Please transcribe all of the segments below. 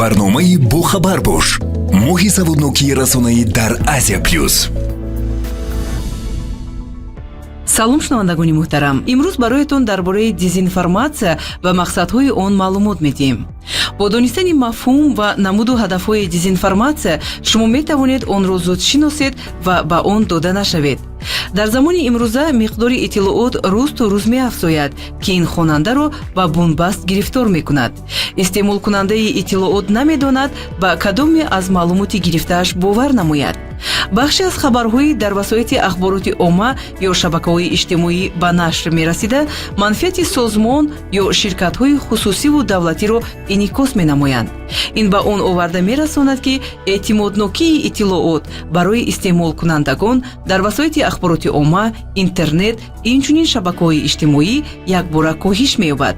барномаи бохабар бош. Моҳи саводнокии расонаӣ дар Азия плюс. салом шунавандагони муҳтарам, имрӯз бароятон дар бораи дезинформатсия ва мақсадҳои он маълумот медиҳем. бо донистани мафҳум ва намуду ҳадафҳои дезинформатсия шумо метавонед онро зуд шиносед ва ба он дода нашавед. дар замони имрӯза миқдори иттилоот рӯз то рӯз меафзояд ки ин хонандаро ба бунбаст гирифтор мекунад. истеъмолкунандаи иттилоот намедонад ба кадоме аз маълумоти гирифтааш бовар намояд. бахше аз хабарҳои дар васоити ахбороти омма ё шабакаҳои иҷтимоӣ ба нашр мерасида манфиати созмон ё ширкатҳои хусусиву давлатиро инъикос менамоянд. ин ба он оварда мерасонад ки эътимоднокии иттилоот барои истеъмолкунандагон дар васоити ахбороти омма, интернет, инчунин шабакаҳои иҷтимоӣ якбора коҳиш меёбад.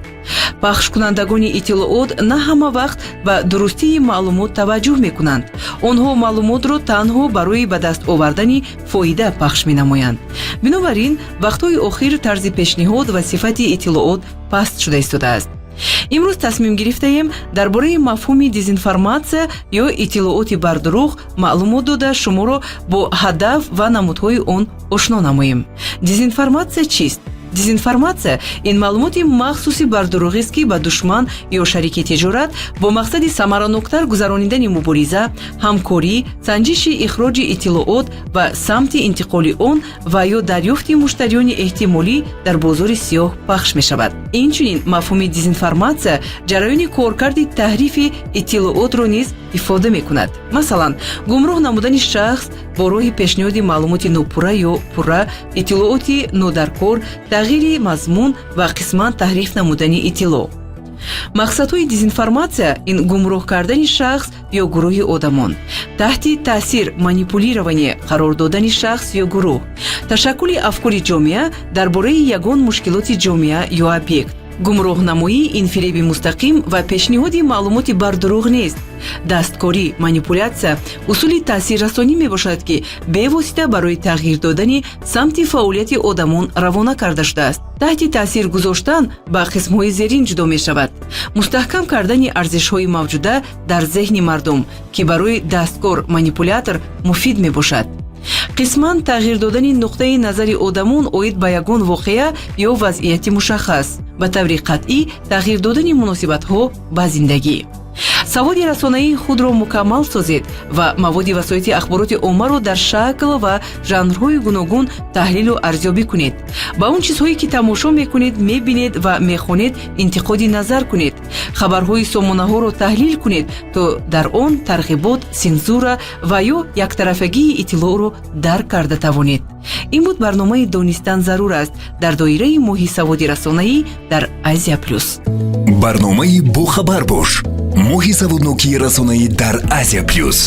пахшкунандагони иттилоот на ҳама вақт ба дурустии маълумот таваҷҷӯҳ мекунанд. онҳо маълумотро танҳо барои ба даст овардани фоида пахш менамоянд. бинобар ин вақтҳои охир тарзи пешниҳод ва сифати иттилоот паст шуда истодааст. имрӯз тасмим гирифтаем дар бораи мафҳуми дезинформатсия ё иттилооти бардурӯғ маълумот дода шуморо бо ҳадаф ва намудҳои он ошно намоем. дезинформатсия чист? дезинформатсия ин маълумоти махсуси бардурӯғест ки ба душман ё шарики тиҷорат бо мақсади самараноктар гузарондани мубориза, ҳамкорӣ, санҷиши ихроҷи иттилоот ва самти интиқоли он ва ё дарёфти муштариёни эҳтимолӣ дар бозори сиёҳ пахш мешавад. инчунин мафҳуми дезинформатсия ҷараёни коркарди таҳрифи иттилоотро низ ифода мекунад. масалан, гумроҳ намудани шахс бо роҳи пешниҳоди маълумоти нопурра ё пурра, иттилооти нодаркор, тағйири мазмун ва қисман таҳриф намудани иттилоъ. мақсадҳои дезинформатсия ин гумроҳ кардани шахс ё гурӯҳи одамон, таҳти таъсир манипулирование қарор додани шахс ё гурӯҳ, ташаккули афкори ҷомеа дар бораи ягон мушкилоти ҷомеа ё объект, гумроҳнамоӣ, инфиреби мустақим ва пешниҳоди маълумоти бардурӯғ нест. дасткорӣ, манипулятсия усули таъсиррасонӣ мебошад ки бевосита барои тағйир додани самти фаъолияти одамон равона карда шудааст. таҳти таъсир гузоштан ба қисмҳои зерин ҷудо мешавад. мустаҳкам кардани арзишҳои мавҷуда дар зеҳни мардум ки барои дасткор манипулятор муфид мебошад. қисман тағйир додани нуқтаи назари одамон оид ба ягон воқеа ё вазъияти мушаххас, ба таври қатъӣ тағйир додани муносибатҳо ба зиндагӣ. саводи расонаии худро мукаммал созед ва маводи васоити ахбороти оммаро дар шакл ва жанрҳои гуногун таҳлилу арзёбӣ кунед. ба он чизҳое ки тамошо мекунед, мебинед ва мехонед интиқоди назар кунед. хабарҳои сомонаҳоро таҳлил кунед то дар он тарғибот, сензура ва ё яктарафагии иттилоъро дарк карда тавонед. ин буд барномаи донистан зарур аст дар доираи моҳи саводи расонаӣ дар Азия плюс. барномаи бохабар бош. моҳи саводнокии расонаӣ дар Азия плюс.